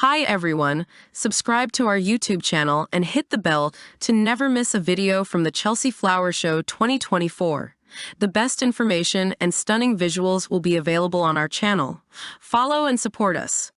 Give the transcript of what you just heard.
Hi everyone, subscribe to our YouTube channel and hit the bell to never miss a video from the Chelsea Flower Show 2024. The best information and stunning visuals will be available on our channel. Follow and support us.